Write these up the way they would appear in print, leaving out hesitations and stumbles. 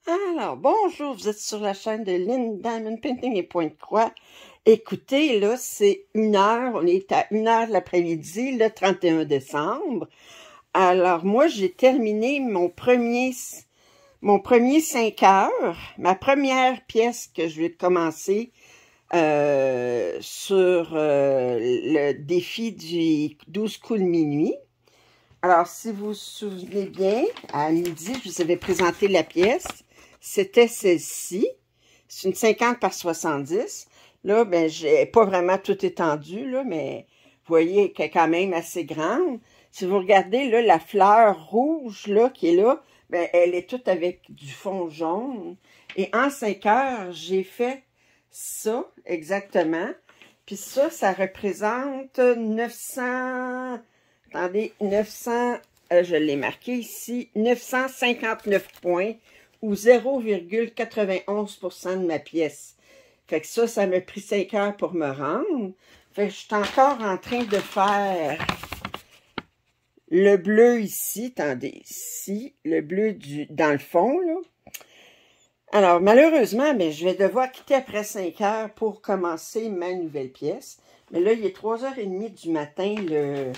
Alors, bonjour, vous êtes sur la chaîne de Lynn Diamond Painting et Pointe-Croix. Écoutez, là, c'est 1h, on est à 1h de l'après-midi, le 31 décembre. Alors, moi, j'ai terminé mon premier 5 heures, ma première pièce que je vais commencer sur le défi du 12 coups de minuit. Alors, si vous vous souvenez bien, à midi, je vous avais présenté la pièce. C'était celle-ci. C'est une 50 par 70. Là, ben, j'ai pas vraiment tout étendu, là, mais vous voyez qu'elle est quand même assez grande. Si vous regardez, là, la fleur rouge, là, qui est là, ben, elle est toute avec du fond jaune. Et en 5 heures, j'ai fait ça, exactement. Puis ça représente 900... Attendez, 900, je l'ai marqué ici, 959 points ou 0,91% de ma pièce. Fait que ça m'a pris 5 heures pour me rendre. Fait que je suis encore en train de faire le bleu ici, attendez, ici, le bleu dans le fond, là. Alors, malheureusement, mais je vais devoir quitter après 5 heures pour commencer ma nouvelle pièce. Mais là, il est 3h30 du matin, le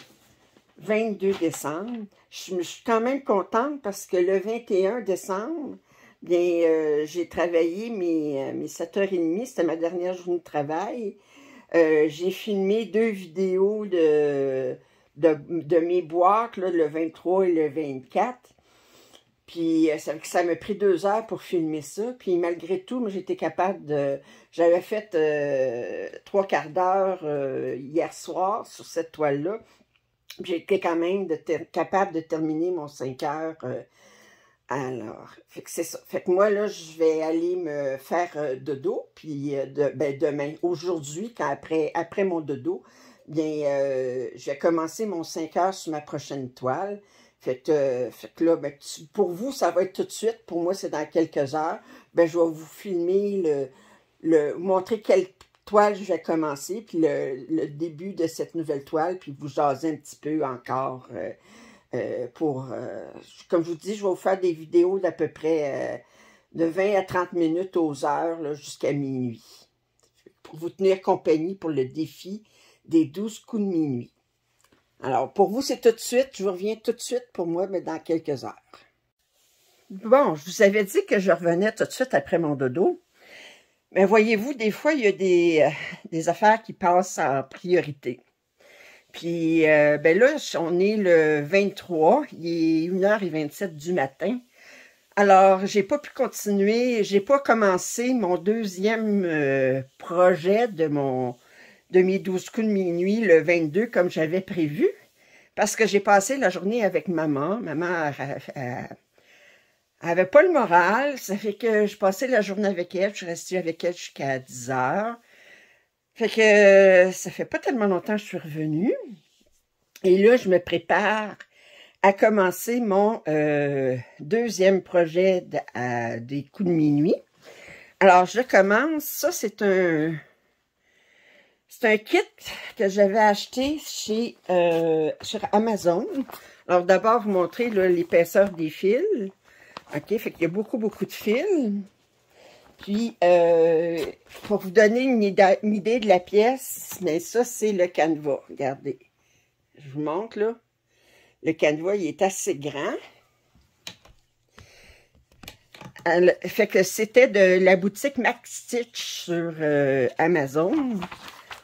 22 décembre. Je suis quand même contente parce que le 21 décembre, bien, j'ai travaillé mes 7h30, c'était ma dernière journée de travail. J'ai filmé 2 vidéos de mes boîtes, là, le 23 et le 24. Puis ça m'a pris 2 heures pour filmer ça. Puis malgré tout, j'étais capable de... J'avais fait 3/4 d'heure hier soir sur cette toile-là. J'ai été quand même capable de terminer mon 5 heures. Alors, fait que c'est ça. Fait que moi, là, je vais aller me faire dodo. Puis demain, aujourd'hui, après mon dodo, bien, je vais commencer mon 5 heures sur ma prochaine toile. Fait que là, ben, pour vous, ça va être tout de suite. Pour moi, c'est dans quelques heures. Ben, je vais vous filmer montrer quelle toile je vais commencer, puis le début de cette nouvelle toile, puis vous jaser un petit peu encore comme je vous dis, je vais vous faire des vidéos d'à peu près de 20 à 30 minutes aux heures, jusqu'à minuit, pour vous tenir compagnie pour le défi des 12 coups de minuit. Alors, pour vous, c'est tout de suite, je vous reviens tout de suite pour moi, mais dans quelques heures. Bon, je vous avais dit que je revenais tout de suite après mon dodo. Mais voyez-vous, des fois, il y a des affaires qui passent en priorité. Puis, ben là, on est le 23, il est 1h27 du matin. Alors, j'ai pas pu continuer, j'ai pas commencé mon deuxième projet de mes 12 coups de minuit, le 22, comme j'avais prévu. Parce que j'ai passé la journée avec maman. Maman elle n'avait pas le moral, ça fait que je passais la journée avec elle, je suis restée avec elle jusqu'à 10 heures. Fait que ça fait pas tellement longtemps que je suis revenue. Et là, je me prépare à commencer mon deuxième projet des coups de minuit. Alors, je commence. Ça, c'est un kit que j'avais acheté sur Amazon. Alors, d'abord, vous montrer l'épaisseur des fils. OK, fait qu'il y a beaucoup de fils. Puis, pour vous donner une idée de la pièce, mais ça, c'est le canevas. Regardez. Je vous montre, là. Le canevas, il est assez grand. Fait que c'était de la boutique Max Stitch sur Amazon.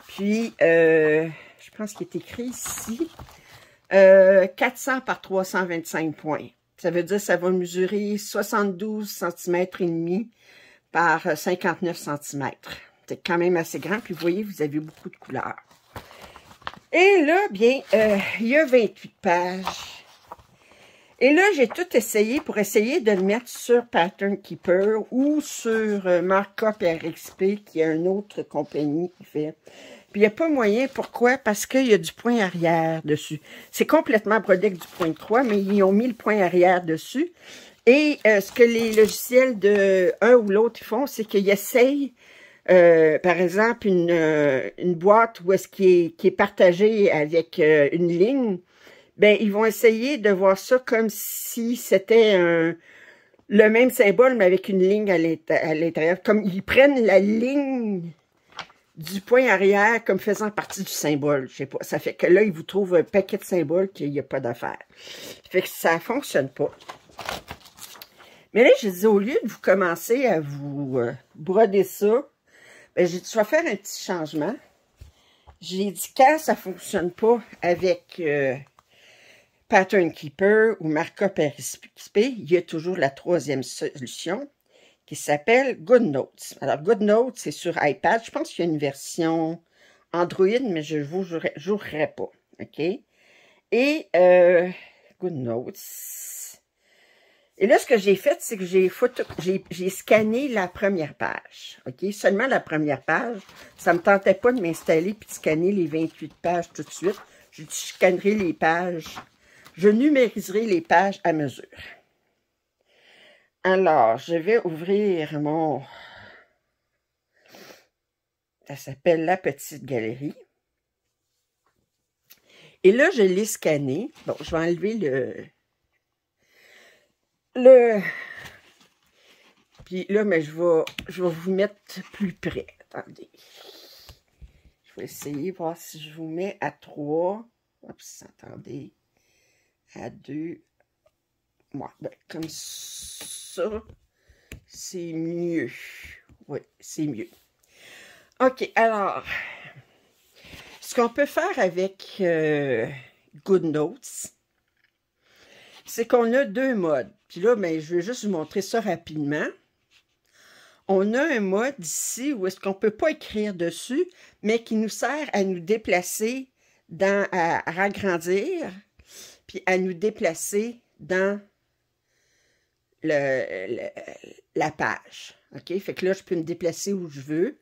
Puis, je pense qu'il est écrit ici, 400 par 325 points. Ça veut dire que ça va mesurer 72 cm et demi par 59 cm. C'est quand même assez grand. Puis vous voyez, vous avez beaucoup de couleurs. Et là, bien, il y a 28 pages. Et là, j'ai tout essayé pour essayer de le mettre sur Pattern Keeper ou sur Markup RXP, qui est une autre compagnie qui fait. Puis il n'y a pas moyen. Pourquoi? Parce qu'il y a du point arrière dessus. C'est complètement brodé avec du point de croix, mais ils ont mis le point arrière dessus. Et ce que les logiciels de un ou l'autre font, c'est qu'ils essayent, par exemple, une boîte où est-ce qui est partagée avec une ligne. Ben, ils vont essayer de voir ça comme si c'était le même symbole, mais avec une ligne à l'intérieur. Comme ils prennent la ligne du point arrière comme faisant partie du symbole. Je sais pas. Ça fait que là, ils vous trouvent un paquet de symboles qu'il n'y a pas d'affaire. Fait que ça fonctionne pas. Mais là, j'ai dit, au lieu de vous commencer à vous broder ça, ben, j'ai dit, je vais faire un petit changement. J'ai dit, quand ça fonctionne pas avec Pattern Keeper ou Markup RSP, il y a toujours la troisième solution qui s'appelle GoodNotes. Alors, GoodNotes, c'est sur iPad. Je pense qu'il y a une version Android, mais je ne vous jurerai pas. OK? Et GoodNotes. Et là, ce que j'ai fait, c'est que j'ai scanné la première page. OK? Seulement la première page. Ça ne me tentait pas de m'installer puis de scanner les 28 pages tout de suite. Je scannerai les pages. Je numériserai les pages à mesure. Alors, je vais ouvrir mon... Ça s'appelle la petite galerie. Et là, je l'ai scanné. Bon, je vais enlever Puis là, mais je vais vous mettre plus près. Attendez. Je vais essayer de voir si je vous mets à 3. Oups, attendez. À 2. Ouais, ben, comme ça, c'est mieux. Oui, c'est mieux. OK, alors, ce qu'on peut faire avec GoodNotes, c'est qu'on a deux modes. Puis là, ben, je vais juste vous montrer ça rapidement. On a un mode ici où est-ce qu'on ne peut pas écrire dessus, mais qui nous sert à nous déplacer, à agrandir, puis à nous déplacer dans la page. OK? Fait que là, je peux me déplacer où je veux.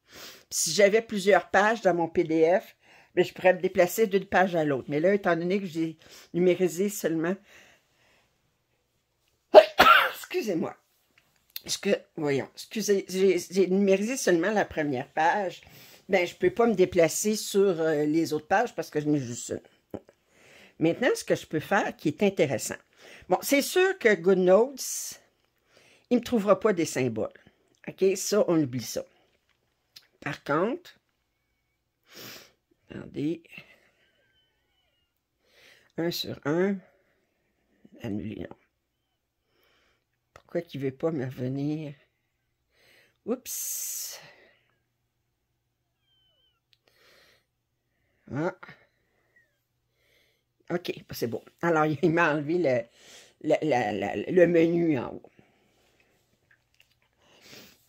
Puis si j'avais plusieurs pages dans mon PDF, bien, je pourrais me déplacer d'une page à l'autre. Mais là, étant donné que j'ai numérisé seulement... Excusez-moi. Voyons, excusez, j'ai numérisé seulement la première page. Ben, je ne peux pas me déplacer sur les autres pages parce que je n'ai juste une. Maintenant, ce que je peux faire qui est intéressant. Bon, c'est sûr que GoodNotes, il ne me trouvera pas des symboles. OK, ça, on oublie ça. Par contre, attendez, 1 sur 1, annuler, non. Pourquoi qu'il ne veut pas me revenir? Oups! Ah. OK, c'est bon. Alors, il m'a enlevé le menu en haut.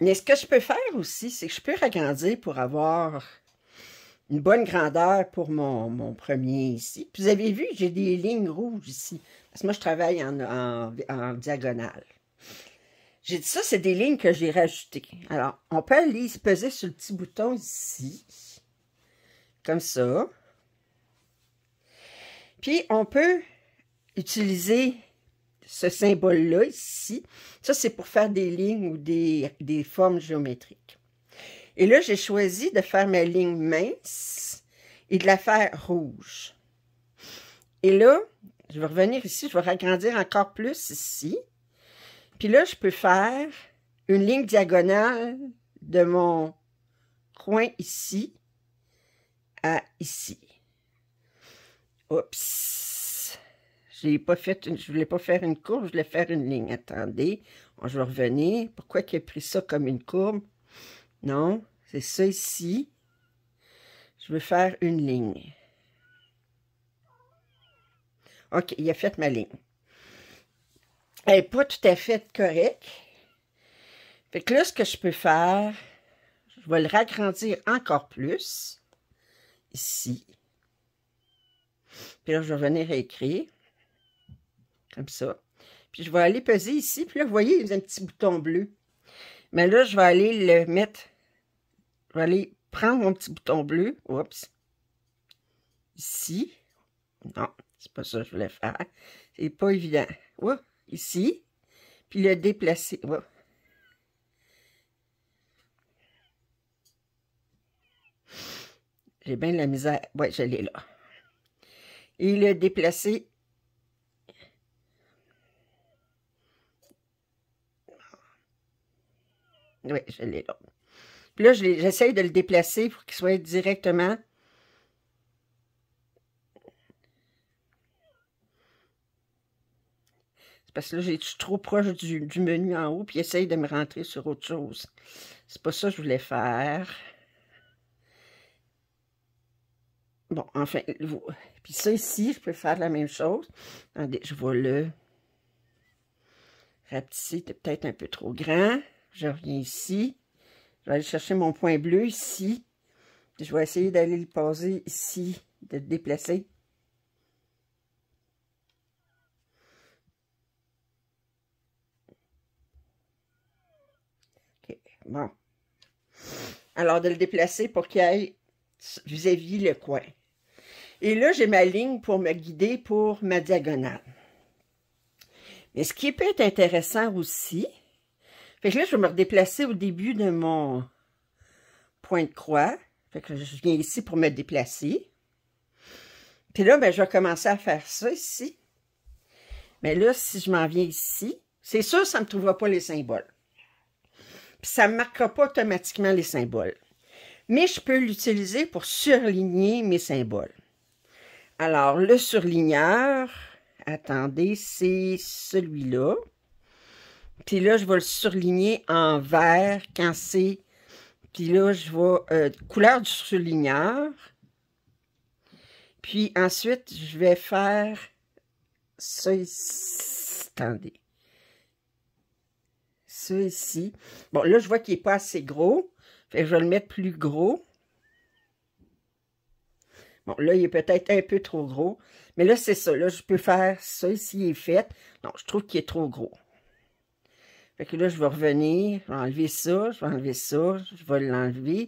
Mais ce que je peux faire aussi, c'est que je peux agrandir pour avoir une bonne grandeur pour mon premier ici. Puis vous avez vu, j'ai des lignes rouges ici. Parce que moi, je travaille en diagonale. J'ai dit ça, c'est des lignes que j'ai rajoutées. Alors, on peut aller peser sur le petit bouton ici. Comme ça. Puis, on peut utiliser ce symbole-là ici. Ça, c'est pour faire des lignes ou des formes géométriques. Et là, j'ai choisi de faire ma ligne mince et de la faire rouge. Et là, je vais revenir ici, je vais agrandir encore plus ici. Puis là, je peux faire une ligne diagonale de mon coin ici à ici. Oups! Je ne voulais pas faire une courbe, je voulais faire une ligne. Attendez, bon, je vais revenir. Pourquoi il a pris ça comme une courbe? Non, c'est ça ici. Je veux faire une ligne. OK, il a fait ma ligne. Elle n'est pas tout à fait correcte. Fait que là, ce que je peux faire, je vais le ragrandir encore plus. Ici. Puis là, je vais venir écrire. Comme ça. Puis je vais aller peser ici. Puis là, vous voyez, il y a un petit bouton bleu. Mais là, je vais aller le mettre. Je vais aller prendre mon petit bouton bleu. Oups. Ici. Non, c'est pas ça que je voulais faire. C'est pas évident. Oups. Ici. Puis le déplacer. Oups. J'ai bien de la misère. Ouais, je l'ai là. Et le déplacer. Oui, je l'ai là. Puis là, j'essaye de le déplacer pour qu'il soit directement. C'est parce que là, je suis trop proche du menu en haut, puis il essaye de me rentrer sur autre chose. C'est pas ça que je voulais faire. Bon, enfin, puis ça ici, je peux faire la même chose. Attendez, je vais le rapetisser, c'est peut-être un peu trop grand. Je reviens ici. Je vais aller chercher mon point bleu ici. Je vais essayer d'aller le passer ici, de le déplacer. OK, bon. Alors, de le déplacer pour qu'il aille vis-à-vis le coin. Et là, j'ai ma ligne pour me guider pour ma diagonale. Mais ce qui peut être intéressant aussi, fait que là, je vais me redéplacer au début de mon point de croix. Fait que je viens ici pour me déplacer. Puis là, ben, je vais commencer à faire ça ici. Mais là, si je m'en viens ici, c'est sûr, ça ne me trouvera pas les symboles. Puis ça ne me marquera pas automatiquement les symboles. Mais je peux l'utiliser pour surligner mes symboles. Alors, le surligneur, attendez, c'est celui-là. Puis là, je vais le surligner en vert quand c'est... Puis là, je vais... couleur du surligneur. Puis ensuite, je vais faire ça ici. Attendez. Ça ici. Bon, là, je vois qu'il n'est pas assez gros. Fait que je vais le mettre plus gros. Bon, là, il est peut-être un peu trop gros. Mais là, c'est ça. Là, je peux faire ça ici, il est fait. Non, je trouve qu'il est trop gros. Fait que là, je vais revenir. Je vais enlever ça. Je vais enlever ça. Je vais l'enlever.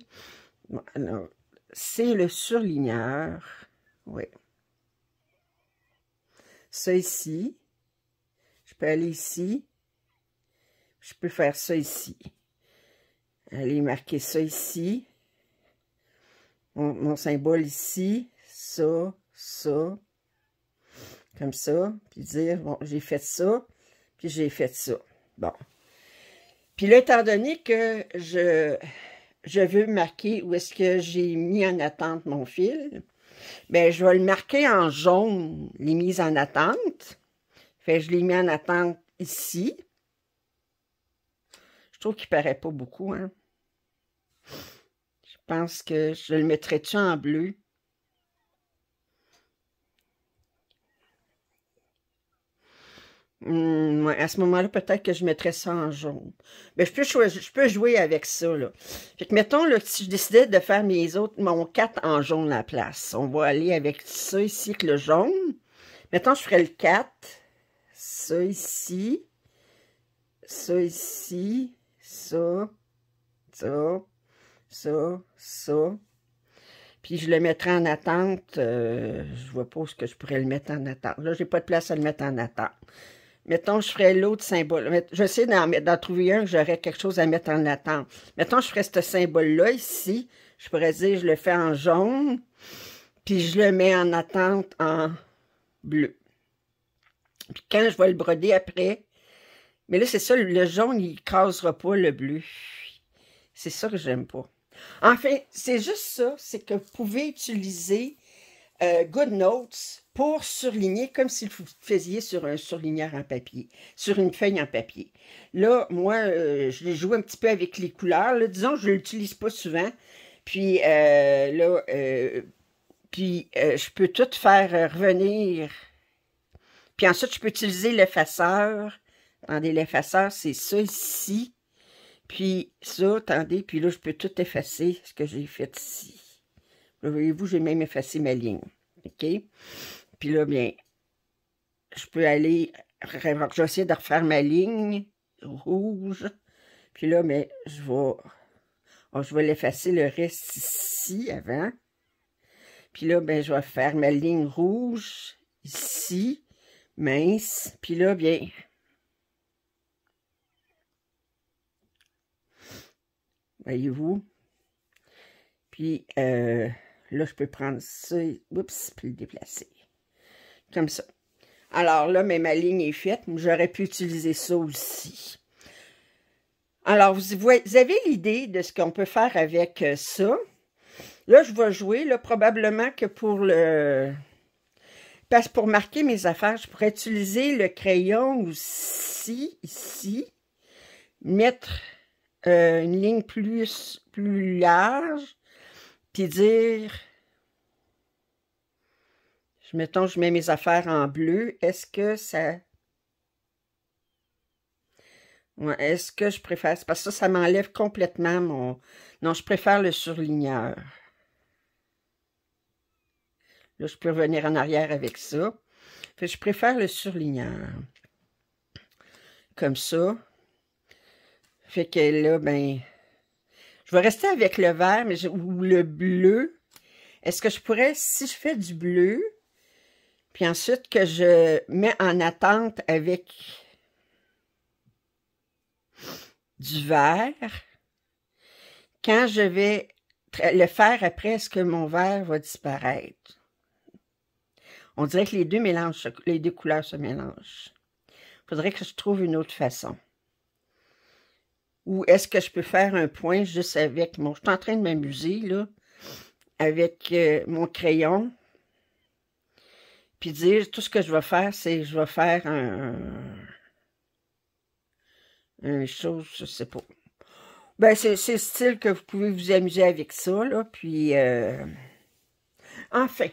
Bon, alors, c'est le surligneur. Oui. Ça ici. Je peux aller ici. Je peux faire ça ici. Aller marquer ça ici. Mon symbole ici. Ça, ça. Comme ça. Puis dire, bon, j'ai fait ça. Puis j'ai fait ça. Bon. Puis là, étant donné que je veux marquer où est-ce que j'ai mis en attente mon fil, bien, je vais le marquer en jaune, les mises en attente. Fait que je l'ai mis en attente ici. Je trouve qu'il paraît pas beaucoup, hein. Je pense que je le mettrais-tu en bleu? Ouais, à ce moment-là, peut-être que je mettrais ça en jaune. Mais je peux jouer avec ça, là. Fait que, mettons, là, si je décidais de faire mon 4 en jaune à la place, on va aller avec ça ici, avec le jaune. Mettons, je ferais le 4. Ça ici. Ça ici. Ça. Ça. Ça. Ça. Puis je le mettrai en attente. Je vois pas où est-ce que je pourrais le mettre en attente. Là, j'ai pas de place à le mettre en attente. Mettons, je ferais l'autre symbole. J'essaie d'en trouver un que j'aurais quelque chose à mettre en attente. Mettons, je ferais ce symbole-là ici. Je pourrais dire, je le fais en jaune. Puis je le mets en attente en bleu. Puis quand je vais le broder après, mais là, c'est ça, le jaune, il ne crasera pas le bleu. C'est ça que j'aime pas. Enfin, c'est juste ça, c'est que vous pouvez utiliser GoodNotes pour surligner comme si vous faisiez sur un surligneur en papier, sur une feuille en papier. Là, moi, je l'ai joué un petit peu avec les couleurs. Là, disons, je ne l'utilise pas souvent. Puis là, je peux tout faire revenir. Puis ensuite, je peux utiliser l'effaceur. Attendez, l'effaceur, c'est ça ici. Puis ça, attendez, puis là, je peux tout effacer ce que j'ai fait ici. Là, voyez-vous, j'ai même effacé ma ligne. OK? Puis là, bien, je peux aller, je vais essayer de refaire ma ligne rouge. Puis là, mais je vais l'effacer le reste ici avant. Puis là, ben, je vais faire ma ligne rouge ici, mince. Puis là, bien, voyez-vous? Puis là, je peux prendre ça, oups, puis le déplacer. Comme ça. Alors là, mais ma ligne est faite. J'aurais pu utiliser ça aussi. Alors, vous avez l'idée de ce qu'on peut faire avec ça. Là, je vais jouer, là, probablement que pour le... Parce que pour marquer mes affaires, je pourrais utiliser le crayon aussi, ici, mettre une ligne plus large, puis dire, mettons, je mets mes affaires en bleu, est-ce que ça... Ouais, est-ce que je préfère... Parce que ça m'enlève complètement mon... Non, je préfère le surligneur. Là, je peux revenir en arrière avec ça. Fait que je préfère le surligneur. Comme ça. Fait que là, ben... Je vais rester avec le vert ou le bleu. Est-ce que je pourrais, si je fais du bleu, puis ensuite que je mets en attente avec du vert, quand je vais le faire après, est-ce que mon vert va disparaître? On dirait que les deux couleurs se mélangent. Il faudrait que je trouve une autre façon. Ou est-ce que je peux faire un point juste avec mon... Je suis en train de m'amuser, là, avec mon crayon. Puis dire, tout ce que je vais faire, c'est je vais faire une chose, je sais pas. Ben, c'est le style que vous pouvez vous amuser avec ça, là. Puis, enfin.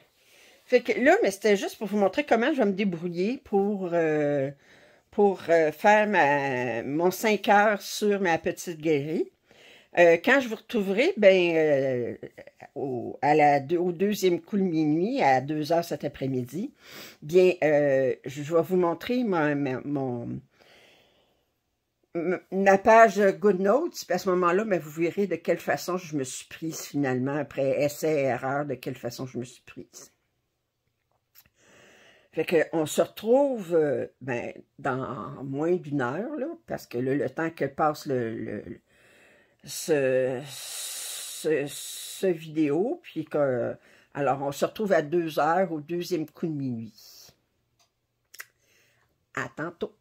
Fait que là, mais c'était juste pour vous montrer comment je vais me débrouiller pour faire mon 5 heures sur ma petite guérie. Quand je vous retrouverai, ben, au deuxième coup de minuit, à 2 heures cet après-midi, bien, je vais vous montrer ma page GoodNotes. Puis à ce moment-là, ben, vous verrez de quelle façon je me suis prise finalement, après essai et erreur, de quelle façon je me suis prise. Fait qu'on se retrouve ben, dans moins d'1 heure, là, parce que là, le temps que passe ce vidéo, puis que, alors on se retrouve à 2 heures au deuxième coup de minuit. À tantôt.